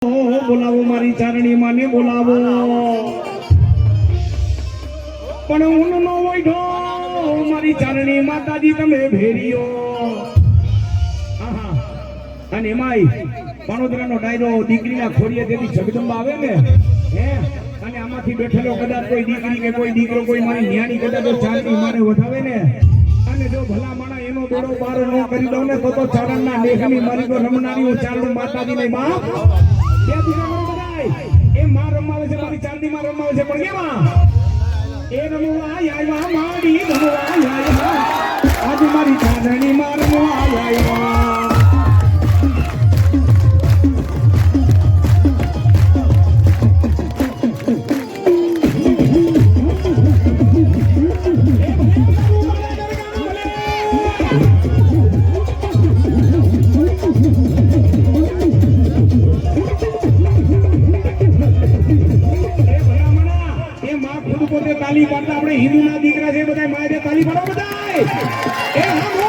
બોલાવો મારી ચારણી માને બોલાવો પણ હું નો વૈઠો મારી ચારણી માતાજી તમે ભેરિયો આહા અને માઈ પાણોદરાનો ડાયરો દીકરીના ખોરીએ તેથી જગદંબા આવે ને હે અને આમાંથી બેઠેલો કદાચ કોઈ દીકરી કે કોઈ દીકરો કોઈ મારી ન્યાણી કદાચ ચારણી માને વધાવે ને અને જો ભલા માણા એનો બેડો પાર ન કરી દઉં ને તો ચારણના લેખની મારી તો રમનારી ચારણ માતાજીને માં એ માં રમાવે છે મારી ચાંદી માં રમાવે છે પણ કેમાં એ રમવા આયા માડી રમવા આયા આજ મારી ચાંદણી માં રમવા આયા તાલી પાડતા આપણે હિન્દુના દીકરા છે બધા મારે તાલી પાડો બધા એ હા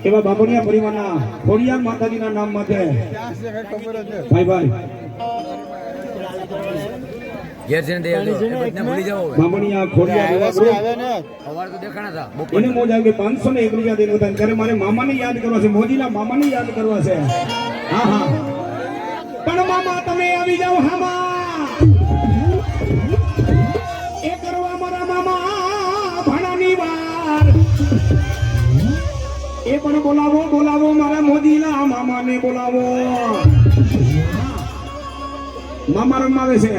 એવા બાબુનિયા પરિવારના ખોડિયાર માતાજીના નામ માટે ભાઈ ભાઈ બાબુનિયા ખોડિયાર એવા ગ્રુપ એને મોજ આવી 501 રૂપિયા દેવું હતા ત્યારે મારે મામાને યાદ કરવા છે મોજીના મામાને યાદ કરવા છે હા હા પણ મામા તમે આવી જાઓ હામા એ કરવા મારા મામા ભાણાની વાર એ પણ બોલાવો બોલાવો મારા મોદીના મામાને બોલાવો મામા રમાવે છે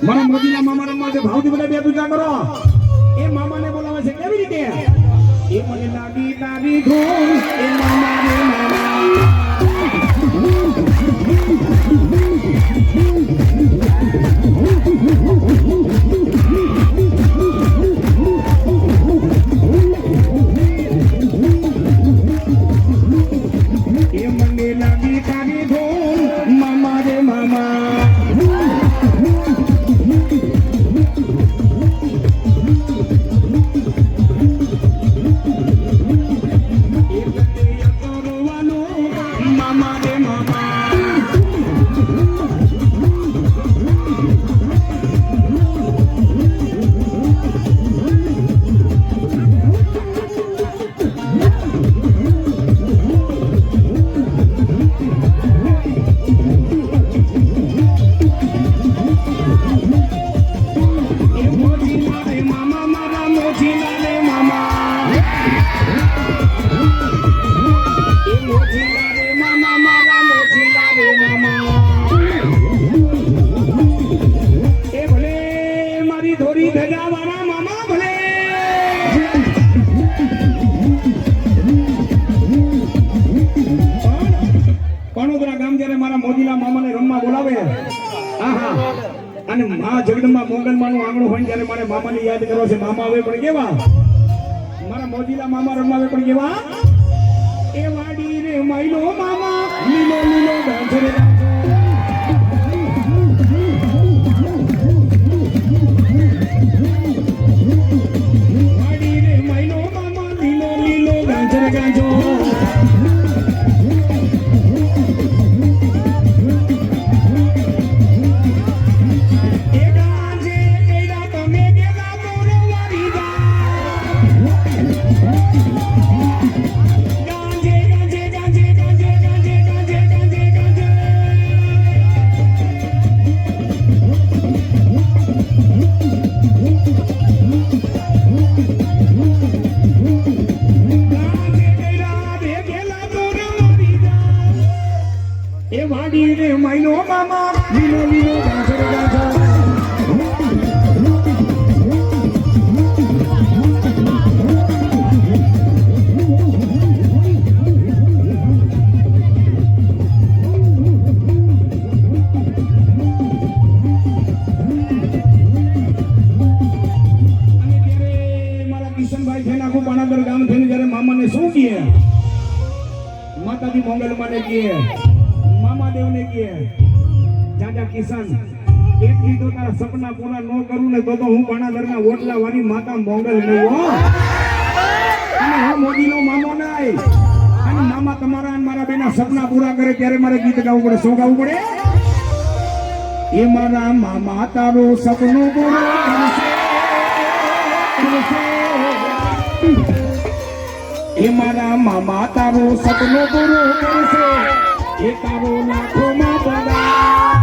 મારા મોદીના મામા રમાવે છે ભાવથી બધા બે પૂજા કરો એ મામાને બોલાવે છે કેવી રીતે એ મને લાગી તારી ધૂન એ મામા રે મામા અને મા જગદંબા મોગલમાનું આંગણું હોય ત્યારે મારે મામાને યાદ કરવા છે મામા આવે પણ કેવા મારા મોજીલા મામા રમાવે પણ કેવા એ વાડી રે માઈલો મામા લીલો લીલો ગાંઠરે વાડી રે માઈલો મામા લીલો લીલો ગાંઠરે ગાંઠો માતાજી મોંગલ માને કે મામા દેવને કે જાજા કિશન એક દી તો તારા સપના પૂરા ન કરું ને તો હું પાણાદરના ઓટલા વાળી માતા મોંગલ નહીં હો. અને હું મોદીનો મામો નહીં. અને મામા તમારા અને મારા બેના સપના પૂરા કરે ત્યારે મારે ગીત ગાવું પડે. શું ગાવું પડે? એ મારા મામા તારું સપનું પૂરું કરશે. એ મારા મામા તારું સપનું પૂરું કરશે. એ તારો લાખોમાં પગાર.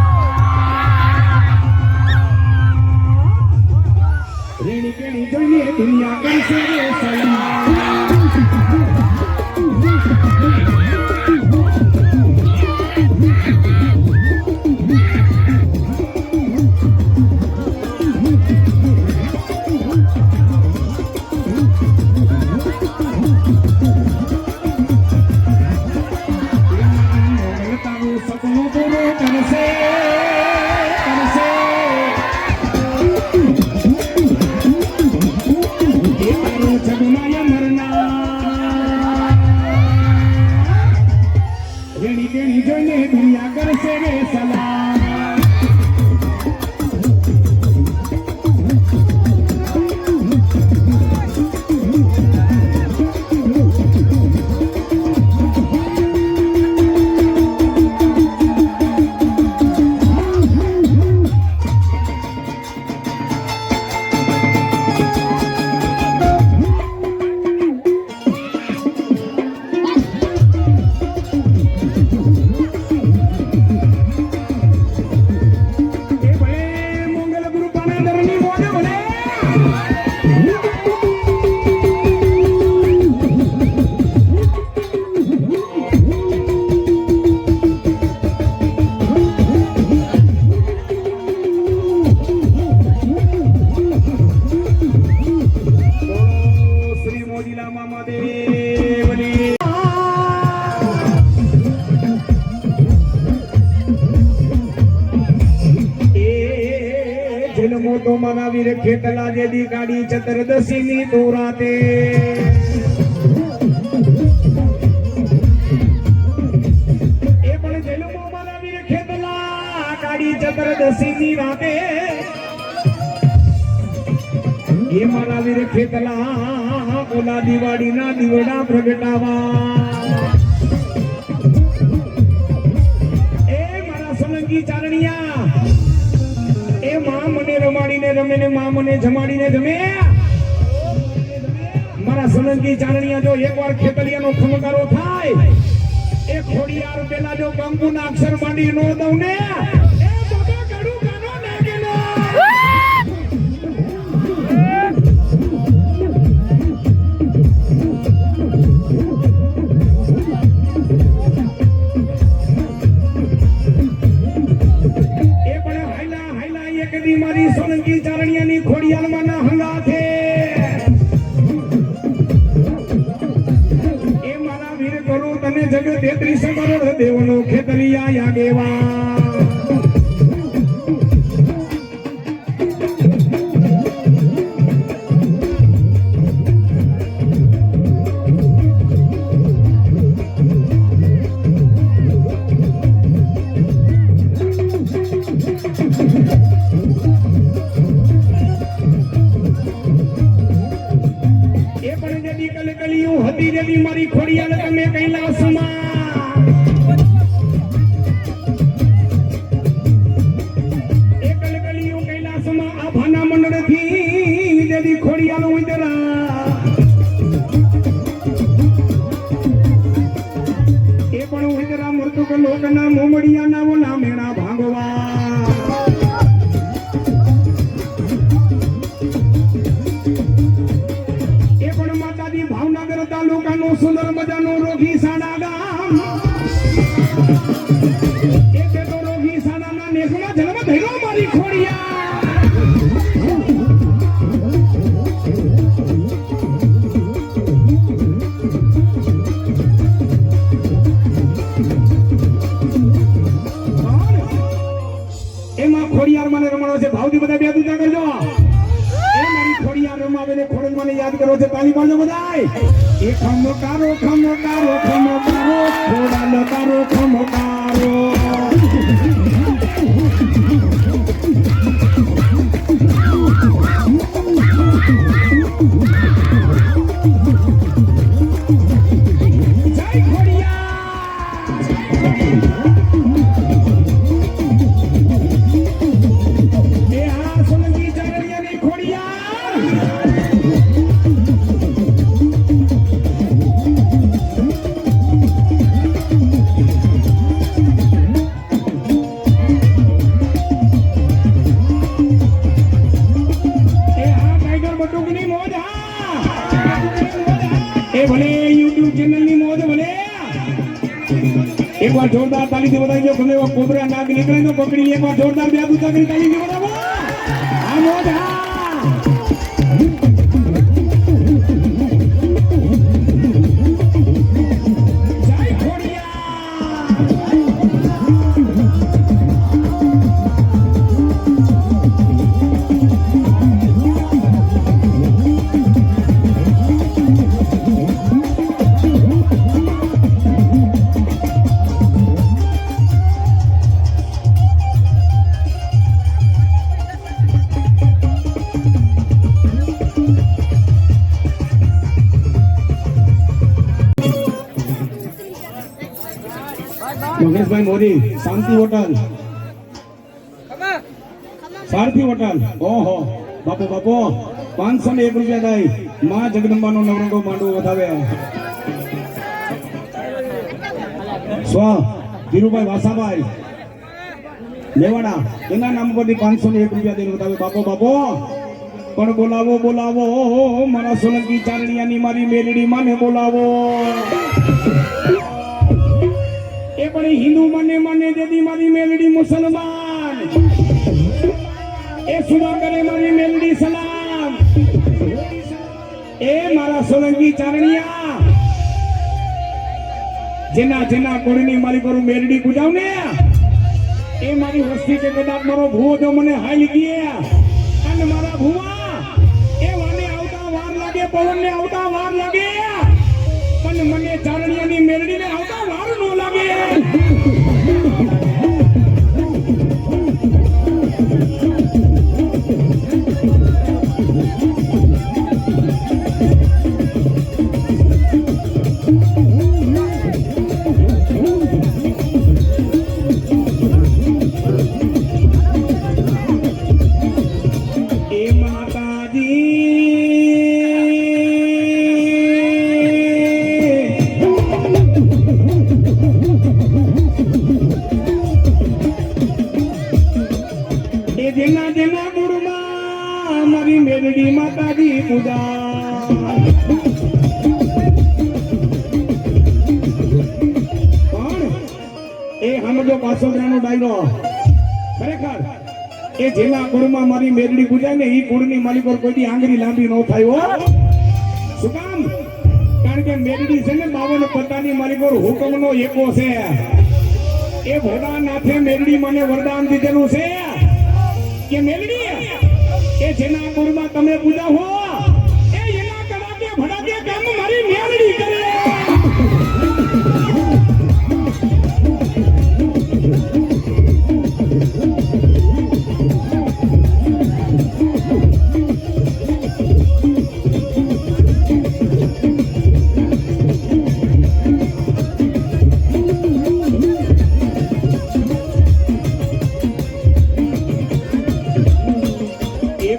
રેણી કેણી જોઈએ દુનિયા કરશે સલામ. તો મારા વીર ખેતલા જેદી ગાડી ચતુર્દશી ની દોરાતે એ પણ જેલમો મારા વીર ખેતલા ગાડી ચતુર્દશી ની રાતે એ મારા વીર ખેતલા ઓલા દિવાળી ના દીવડા પ્રગટાવા એ મારા સોલંકી ચારણિયા એ માં મને રમાડીને રમે ને માં મને જમાડીને જમે. મારા સોલંકી ચારણિયા જો એકવાર ખેતલિયાનો ખમકારો થાય એ ખોડિયાર પેલા જો કંકુના અક્ષર માંડી નો દઉં ને એ બાબા કડું કાનો નાગેલો. મારી સોલંકી ચારણિયાની ખોડિયાલમાં ના હંગાથે એ મારા વીર કરું તને જગ 33 કરોડ દેવનો ખેતલિયા યાગેવા. મારી ખોડિયાલ તમે કૈલાસમાં એ કલકલિયું કૈલાસમાં આ ભાના મંડળ થી દેવી ખોડિયાલ ઉતરા એ પણ ઉતરા મૃતુક લોકના મોમડિયા ના ઓલા મેણા ભાંગવા. સુંદર મજાનો રોગી સાડા ગામ એ તો રોગી સાડાના નેકમાં જન્મ થયો મારી ખોડિયા. આવીને ખોડલમાંને યાદ કરો છે. તાલી પાડજો બધાય. એ ખમકારો ખમકારો ખમકારો ખોડલ કારો ખમકારો. एक बार जोरदार ताली से बताइए खुले वो कोबरा नाग निकले तो पकड़ी. एक बार जोरदार ब्याह दूसरा ताली से बताओ. हाँ मोद हाँ. जय खोड़िया. योगेशभाई मोदी शांति होटल सारथी होटल. ओहो बापू बापू 501 रुपया दाई. मां जगदंबा नो नवरंगो मांडो વધાવે. સ્વ ધીરુભાઈ વાસાભાઈ લેવાડા એના નામ પરથી 501 રૂપિયા દઈને વધાવે. બાપો બાપો પણ બોલાવો બોલાવો મારા સોલંકી ચારણિયાની મારી મેલડી માને બોલાવો. એ પણ હિન્દુ મને મને દેદી મારી મેલડી મુસલમાન. એ સુબા કરે મારી મેલડી સલામ. એ મારા સોલંકી ચારણિયા જેના જેના કોળની મારી કરું મેલડી પૂજાવ ને એ મારી વસ્તી કે કદાચ મારો ભૂવો જો મને હાલી ગયા અને મારા ભૂવા એ વાને આવતા વાર લાગે પવનને આવતા વાર લાગે પણ મને ચારણિયાની મેલડીને આવતા વાર ન લાગે. જેના જેના ગુરુમાં મારી મેલડી માતાજી પૂજા. પણ એ સમજો પાસોદરાનો ડાયરો ખરેખર એ જેના ગુરુમાં મારી મેલડી પૂજા ને એ કુળની માલિકો કોઈ આંગળી લાંબી ન થાય હો. શું કામ? કારણ કે મેલડી છે ને 52 પત્તાની માલિકો હુકમનો એકો છે. એ ભોળાનાથે મેલડી મને વરદાન દીધેલું છે કે મેલડી એ જેના ગુરુમાં તમે પૂજા હો એ એના કડાકે ભડાકે કામ મારી મેલડી કરે.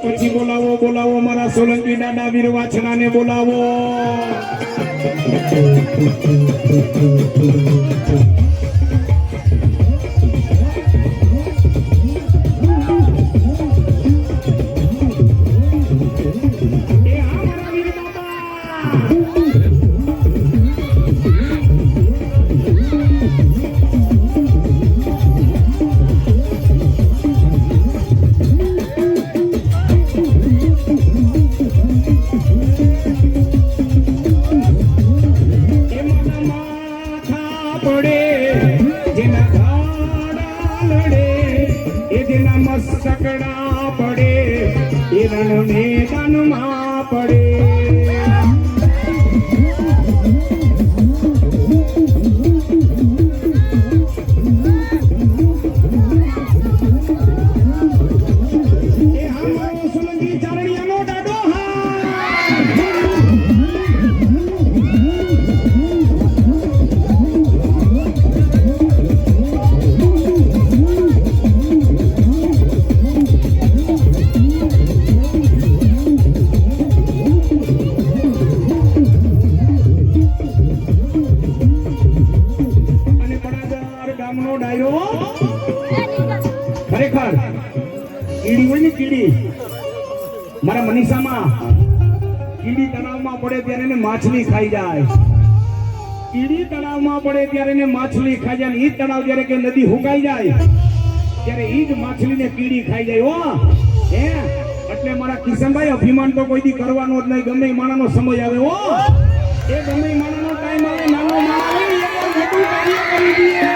પછી બોલાવો બોલાવો મારા સોલંકી દાદા વીર વાછનાને બોલાવો. સકડા પડે એ રણ મેદાનમાં પડે ખરેખર કીડી હોય ને કીડી મારા મનીષામાં કીડી તળાવમાં પડે ત્યારે એને માછલી ખાઈ જાય કીડી તળાવમાં પડે ત્યારે એને માછલી ખાઈ જાય ઈ તળાવ જ્યારે કે નદી હુકાઈ જાય ત્યારે ઈ જ માછલીને કીડી ખાઈ જાય હો હે એટલે મારા કિશનભાઈ અભિમાન તો કોઈ દી કરવાનો જ નહીં ગમે માણાનો સમય આવે હો એ ગમે માણાનો ટાઈમ આવે નાનો માણા હોય ને એ મોટું કાર્ય કરી દે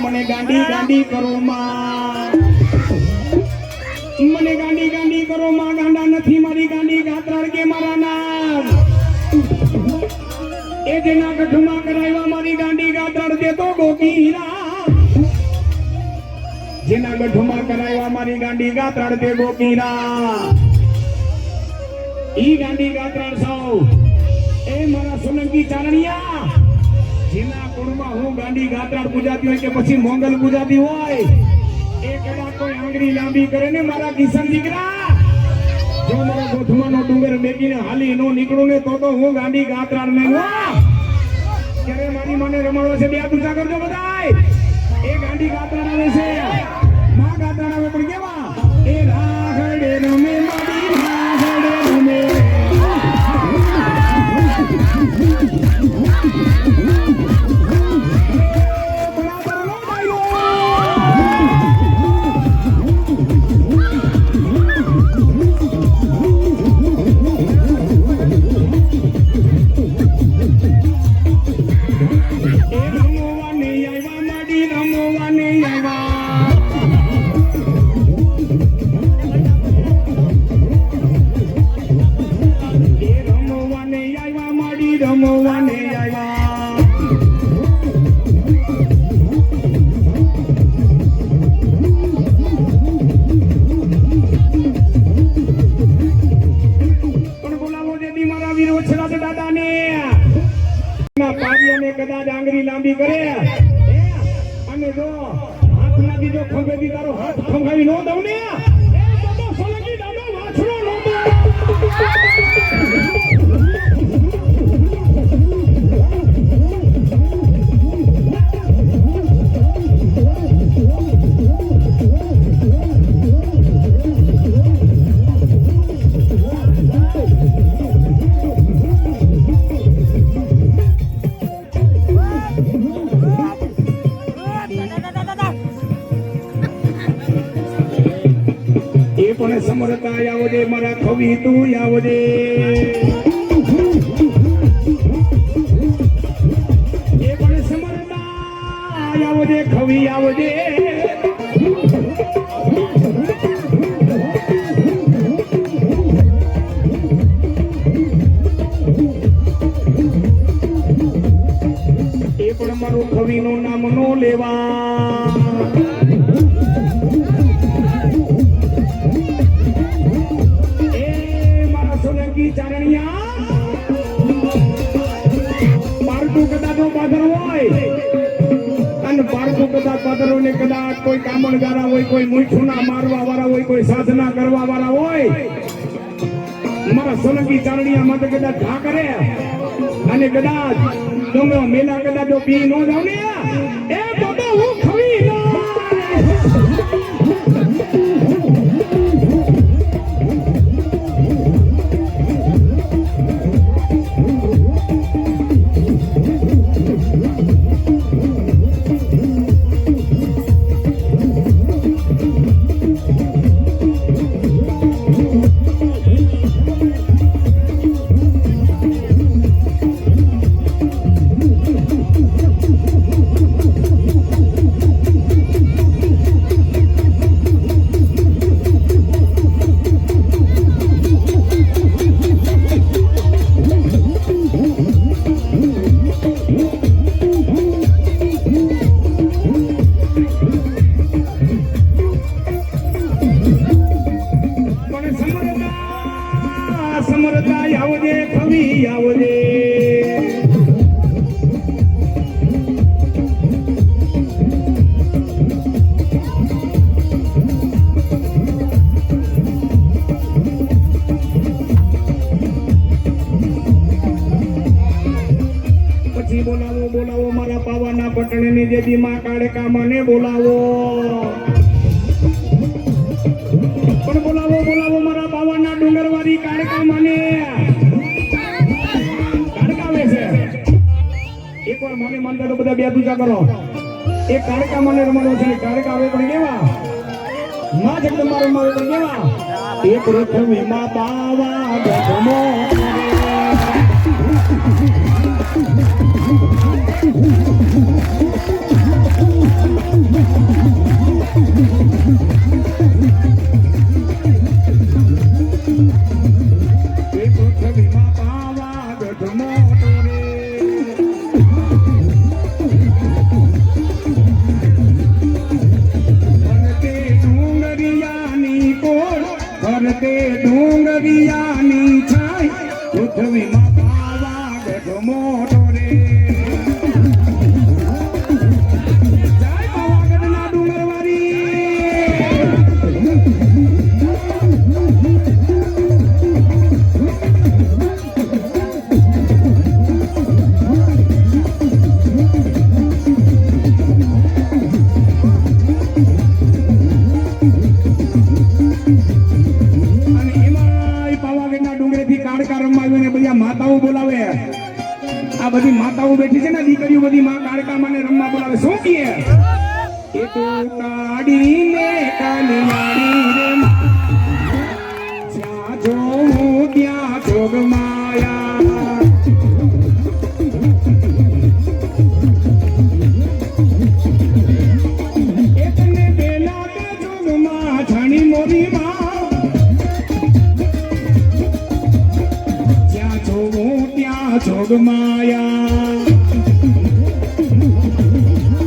મને ગાંડી કરો માં મને ગાંડી કરો માં ગાંડા નથી મારી ગાંડી ગાત્રાળ કે મારા નામ એ જેના ગઢમાં કરાવ્યા મારી ગાંડી ગાત્રાળ દેતો ગોપીરા જેના ગઢમાં કરાવ્યા મારી ગાંડી ગાત્રાળ દે ગોપીરા ઈ ગાંડી ગાત્રાળ સૌ એ મારા સોલંકી ચારણિયા જેના કુળમાં હું ગાંડી ગાત્રાળ પૂજાતી હોય કે પછી મોંગલ પૂજાતી હોય એ કદાચ કોઈ આંગળી લાંબી કરે ને મારા કિશન દીકરા જો મારા ગોઠમાનો ડુંગર બેકીને હાલી નો નીકળું ને તો હું ગાંડી ગાત્રાળ નહીં હો ત્યારે મારી મને રમાડવા છે બે ઊંચા કરજો બધાય એ ગાંડી ગાત્રાળ આવે છે માં ગાત્રાળ આવે પણ કેવા એ રાઘડે રમે મારી રાઘડે રમે કદાચ આંગળી લાંબી કરે અને જો હાથ ના દીધો ખંભેથી તારો હાથ ખંભાવી નો દઉં ને તો સોલંકી દાદો વાછડો નો પણ સમરતા આવો દે મારા ખવી તું આવો દે એ પણ સમરતા આવો દે ખવી આવો દે એ પણ મારું ખવીનું નામ નો લેવા કદાચ કોઈ કામણગારા હોય કોઈ મૂઠુના મારવા વાળા હોય કોઈ સાધના કરવા વાળા હોય મારા સોલંકી ચારણિયા માટે કદાચ ઘા કરે અને કદાચ તમે મેલા કદાચ જો પી નો જાવ ને એ તો હું ખવી ના બોલાવો મારા પાવાના પટણની દેવી માં કાળકા મને બોલાવો પણ બોલાવો મારા પાવાના ડુંગરવાળી કાળકા મને કાળકાવે છે એકવાર મને માનતા તો બધા બે પૂજા કરો એ કાળકા મને રમવાનો છે કાળકા આવે પણ કેવા માં જગદંબા રમવા પણ કેવા એ પૃથ્વીમાં પાવા ગઢમો ડુંગરિયાની છાય પૃથ્વીમાં પાવા ગઢ મોટો રે જય પાવાગઢના ડુંગરવાળી માતાઓ બોલાવે આ બધી માતાઓ બેઠી છે ને દીકરીઓ બધી માં કાળકા મને રમવા બોલાવે શું કહે એ તો કાડીને કાલિયાડી રે જ્યાં જોઉં ત્યાં જોગ માયા એકને બેલા તે જોગમાં જાણી મોરી માં જોગ માયા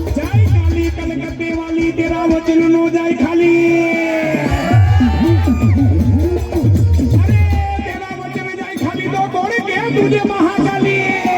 જય કાલી કલકત્તે વાલી તેરા વચન નો જાય ખાલી અરે તેરા વચન જાય ખાલી તો કોણ કે તુજે મહાકાલી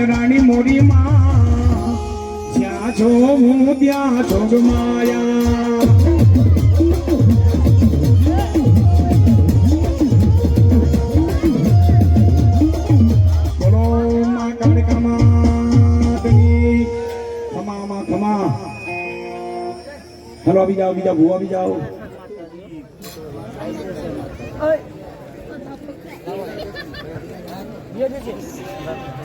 રાણી મોરી માં જ્યાં જોઉં ત્યાં જોગ માયા બોલો માં કાળકામાં તની ખમામાં ખમા હલો આવી જાઓ બીજા ભૂવા આવી જાઓ ये देखिए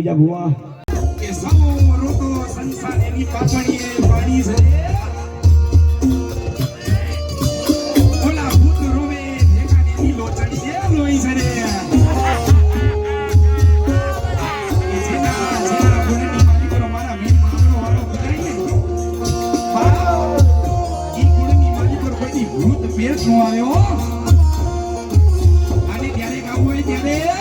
બીજા ભુવા કે સૌ ઋતુ સંસાર એની પાપણીએ પાણી છે ઓલા ભૂત રોવે દેખાને ની લોચડી છે લોઈ છે રે જેના ગુણની મારી કરો મારા વીર મારો વાળો બધાય ઈ ગુણની મારી પર કોઈ ભૂત પેટ નો આવ્યો અને ત્યારે ગાવું હોય ત્યારે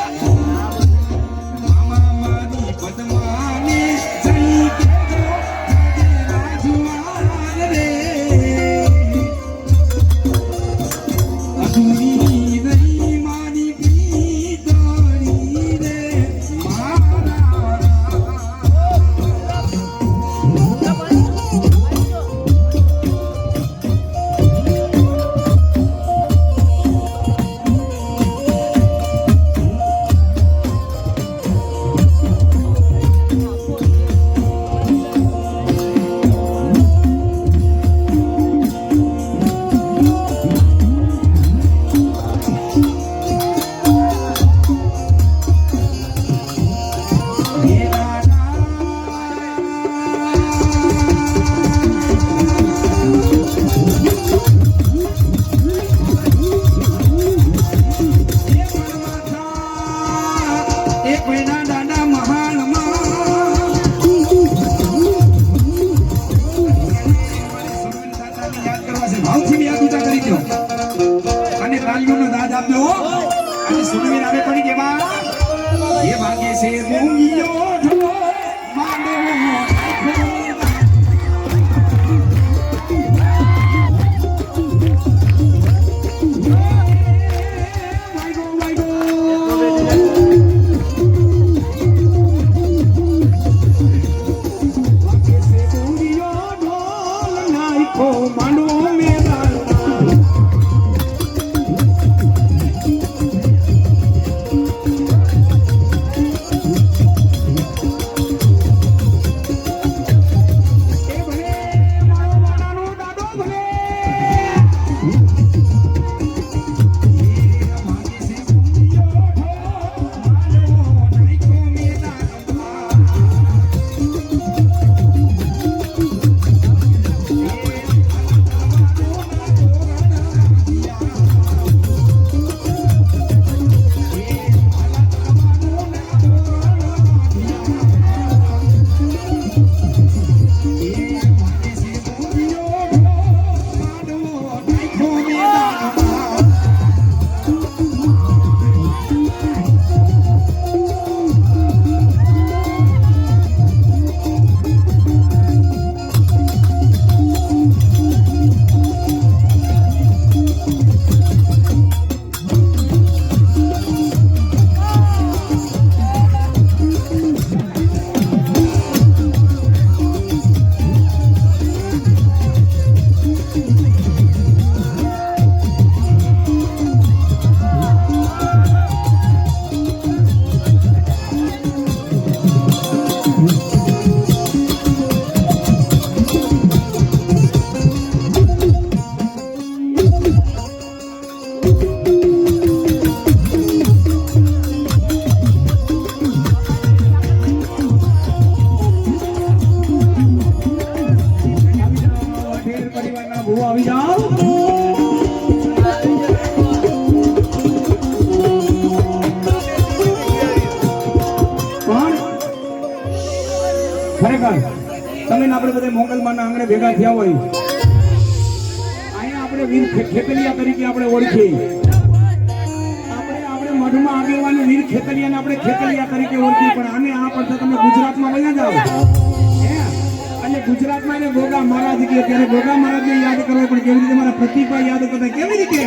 બરોબર તમે ને આપણે બધા મોગલમાના આંગણે ભેગા થયા હોય અહીંયા આપણે વીર ખેતલિયા તરીકે આપણે ઓળખીએ આપણે મઢમાં આગેવાની વીર ખેતલિયાને આપણે ખેતલિયા તરીકે ઓળખીએ પણ આને આ પડતા તમે ગુજરાતમાં વયા જાઓ અને ગુજરાતમાં એને ગોગા મહારાજ કે ત્યારે ગોગા મહારાજને યાદ કરો પણ કેવી રીતે મારા પ્રતિભા યાદ કરતા કેવી રીતે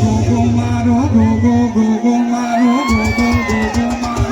ગોગો મારો ગોગો ગોગો મારો ગોગો ગોગો મારો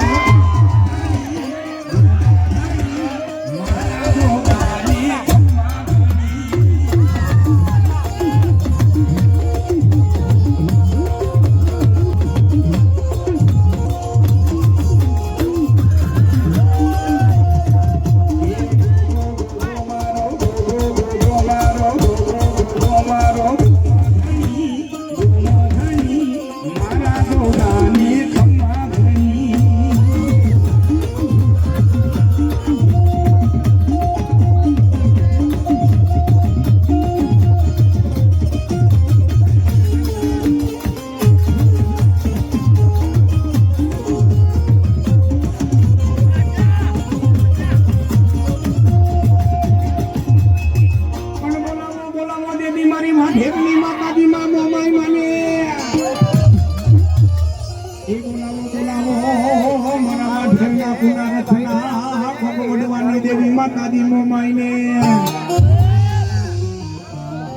માતાજી મોમાઈને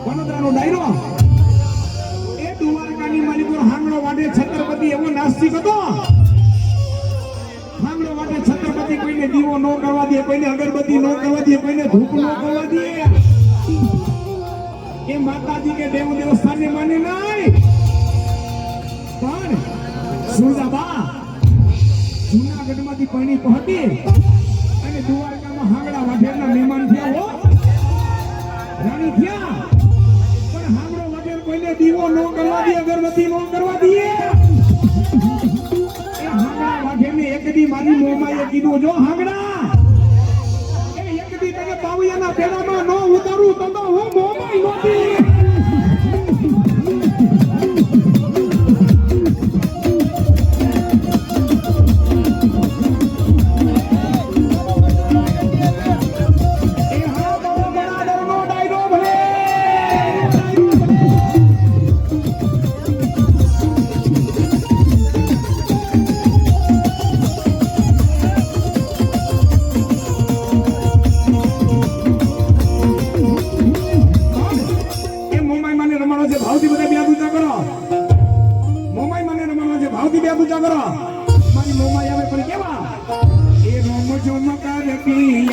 વડોદરાનો ડાયરો એ દ્વારકાની માલિકો હાંગડો વાડે છત્રપતિ એવો નાસ્તિક હતો હાંગડો વાડે છત્રપતિ કોઈને દીવો ન કરવા દે કોઈને અગરબત્તી ન કરવા દે કોઈને ધૂપ ન કરવા દે એ માતાજી કે દેવ દેવસ્થાનને માને નહીં પણ સુરજાબા જૂનાગઢમાંથી પાણી પહોંચી અને દ્વારકામાં હાંગડા વાઢેરના મહેમાન થયા હો રાણી થયા પણ હાંગડો વાઢેર કોઈને દીવો ન કરવા દે અગરબત્તી ન કરવા દે એ હાંગડા વાઢેરને એક દી મારી મોમાએ કીધું જો હાંગડા એ એક દી તને બાવળિયાના પેડામાં ન ઉતારું તો હું મોમાઈ નહોતી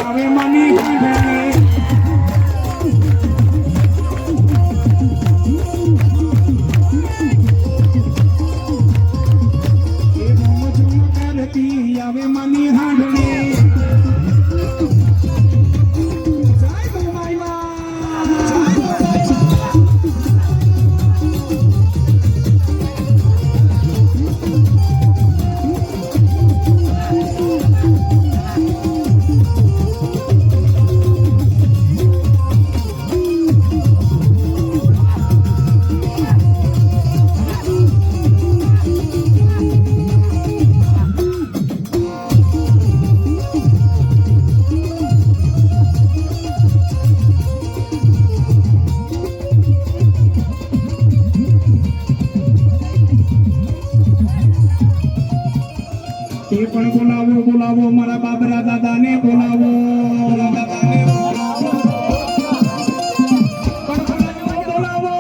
આવે માની આવે માની હાંડણે પણ બોલાવો બોલાવો મારા બાબરા દાદાને બોલાવો બોલાવો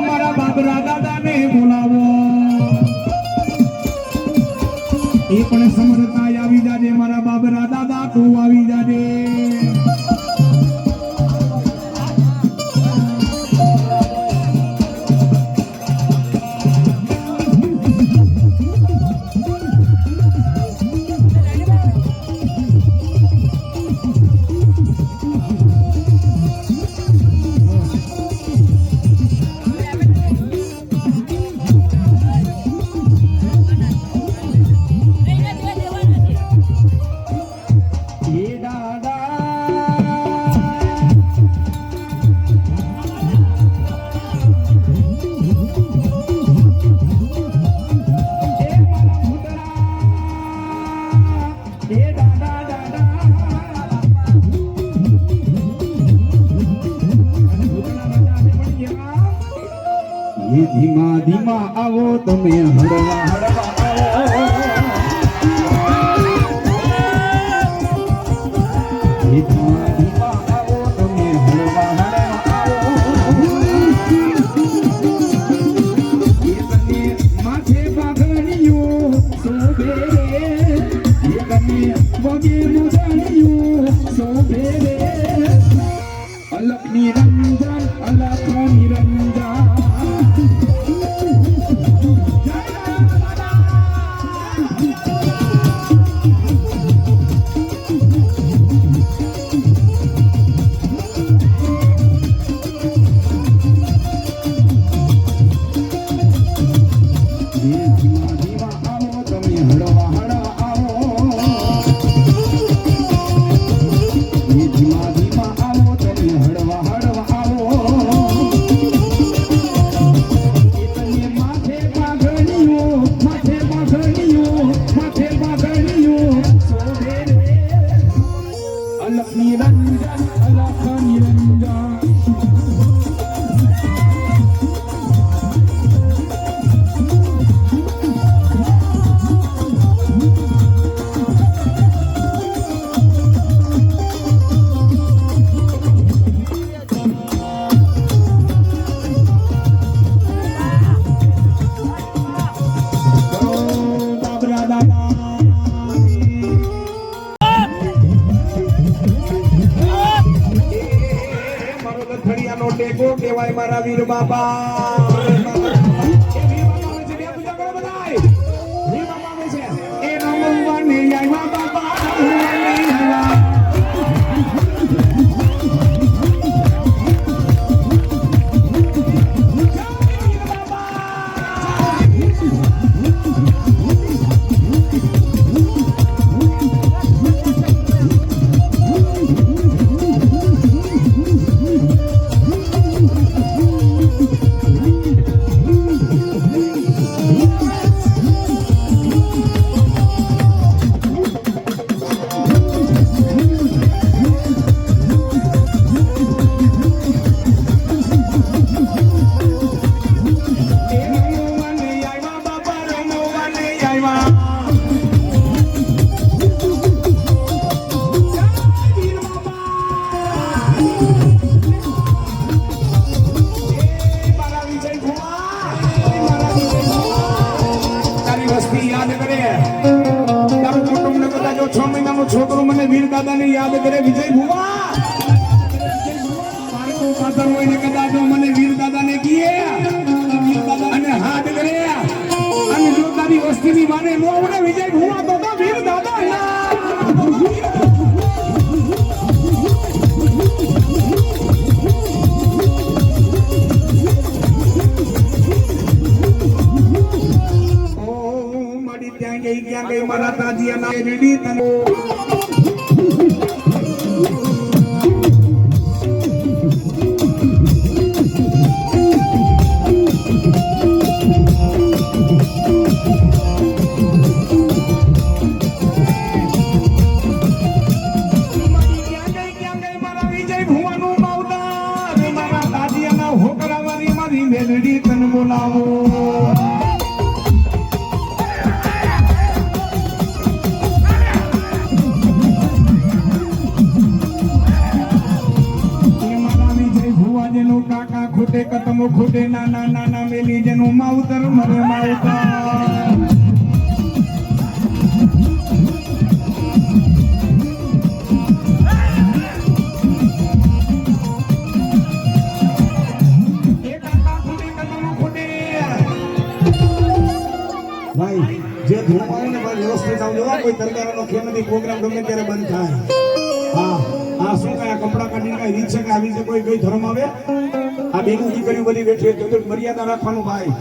મારા બાબરા દાદાને બોલાવો એ પણ સમરતા આવી જાજે મારા બાબરા દાદા તું આવી જાજે એ દાદા ધીમા આવો તમે હળવા હળવા આવો ધીમા ધીમા આવો તમે હળવા હળવા આવો એકને માથે પાઘડીઓ શોભે એકને વગે મુજાણીઓ શોભે અલખ નિરંજન અલખ નિરંજન કેવાય મારા વીર બાબા છોકરો મને વીર દાદા ને યાદ કરે વિજય ભુવા કદાચ મને વીર દાદા ને કીએ અને હાથ કરે અને જો તારી વસ્તી ની માને નો મને વિજય ભુવા તો વીર દાદા ક્યાં ગઈ મારા તાજીયા ના રેડી તને મેલડી તને બોલાવો કાકા ખોટે કતમો ખોટે નાના નાના મેલી જેનું માવતર મરે માવતર ભાઈ જે ધૂમ આવે ને ભાઈ વ્યવસ્થિત આવજો કોઈ તરગારાનો ખેલ નથી પ્રોગ્રામ ગમે ત્યારે બંધ થાય હા આ શું કયા કપડા કાઢીને કઈ રીત છે કે આવી છે કોઈ ધર્મ આવે આ બેનું દીકરીઓ બધી બેઠી તો મર્યાદા રાખવાનું ભાઈ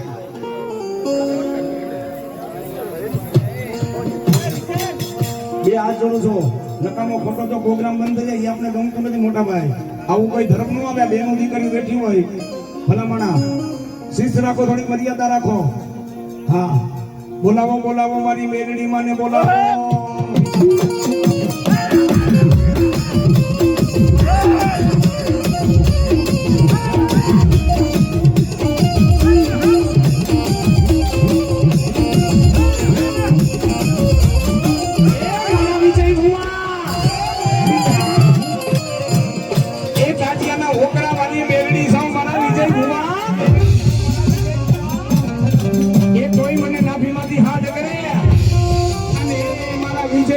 બે હાથ જોડું છો નકામો ખોટો તો પ્રોગ્રામ બંધ થઈ જાય એ આપણે ગમતું નથી મોટા ભાઈ આવું કોઈ ધર્મ નું આવે બેનું દીકરીઓ બેઠી હોય ભલામણા શિસ્ત રાખો થોડી મર્યાદા રાખો હા બોલાવો બોલાવો મારી મેલડી માને બોલાવો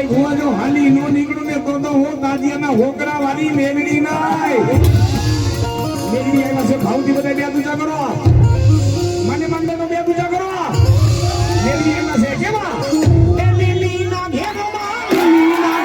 ભુવા જો હાલી નો નીકળું ને તો હું તાજિયાના હોકરા વાળી મેલડી નાય મેલડી આવ્યા છે ભાવથી બધા બે પૂજા કરો મને મંડળ નો બે પૂજા કરો મેલડી આવ્યા છે કેવા એ લીલી ના ઘેરમાં લીલી ના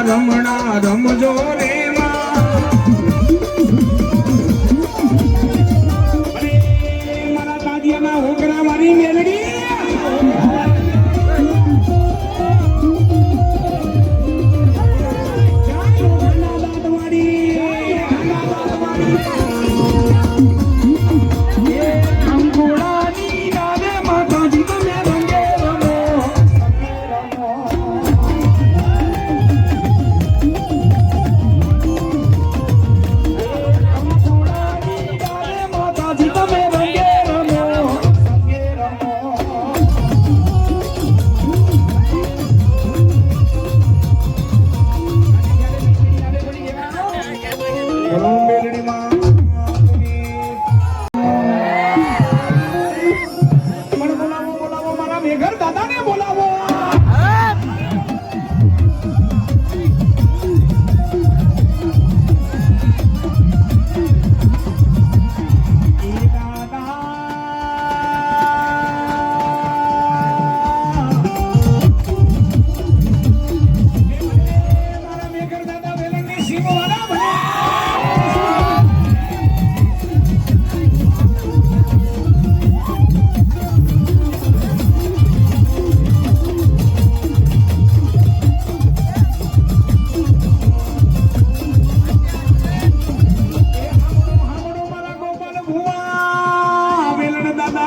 રમણા રમજો રે મારા દાદિયાના હોકરા વાળી મેલડી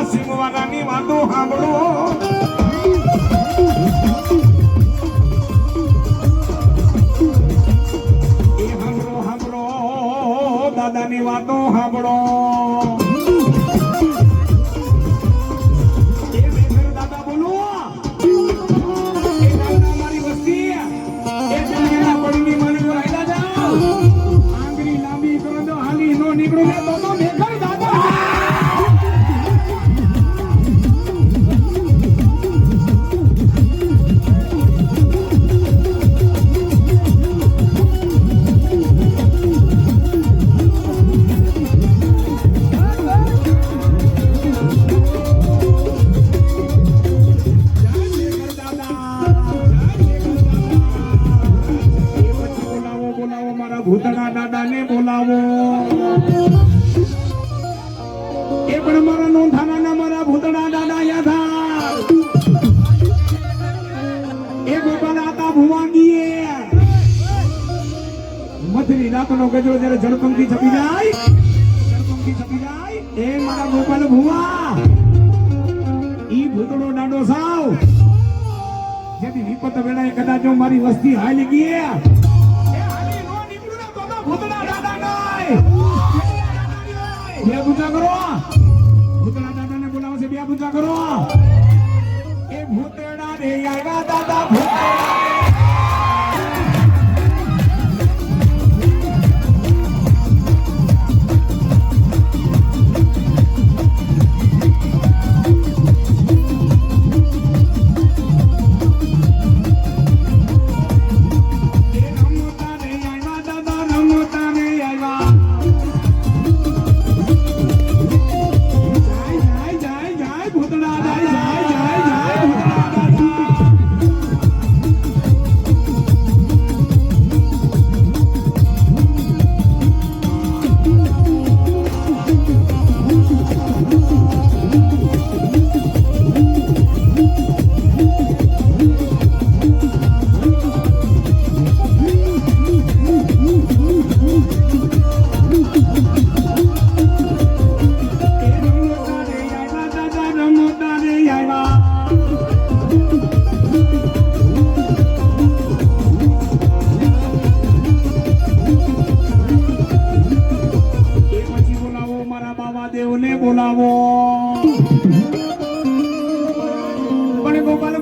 સિંહવાળાની વાતો સાંભળો એ સાંભળો સાંભળો દાદાની વાતો સાંભળો એ મેઘર દાદા બોલો એ દાદા મારી વસ્તી એ જંગલા પડીની મને જો આયલા જાઓ આંગળી લાંબી કરો જો હાલી નો નીકળું ને તો મેઘર દાદા ભૂતળા દાદાને બોલાવો એ પણ મારા નોંધાના મારા ભૂતળા દાદા યાદા એ ગોપાલ આતા ભુવાંગીએ મધની રાતનો ગજરો જ્યારે જળપંખી છપી જાય એ મારા ગોપાલ ભુવા ઈ ભૂતળો દાડો સાવ જેથી વિપત વેળાએ કદાચ જો મારી વસ્તી હાલી ગઈ ભૂતળા દાદા નાય બે પૂજા કરો ભૂતળા દાદાને બોલાવો છે બે પૂજા કરો એ ભૂતળા રે આવ્યા દાદા ભૂતળા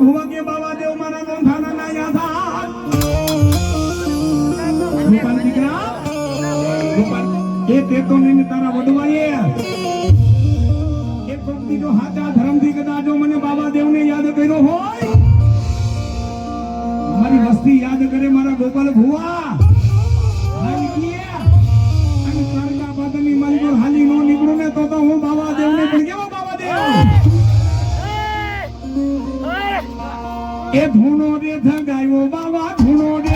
ભુવા કે બાવા દેવ મારા ગોંધાના ના યાદ ગોપાલ દીકરા ગોપાલ એ તે તો નહીં તારા વડવાએ એક વખત જો હાચા ધર્મથી કદાચ જો મને બાબા દેવને યાદ કર્યો હોય મારી વસ્તી યાદ કરે મારા ગોપાલ ભુવા હાલી ગયા અને તારકા બાદની મારી પર હાલી નો નીકળું ને તો હું બાબા દેવને પણ કેવો બાબા દેવ એ ધૂણો રે ધગાયો બાબા ધૂણો રે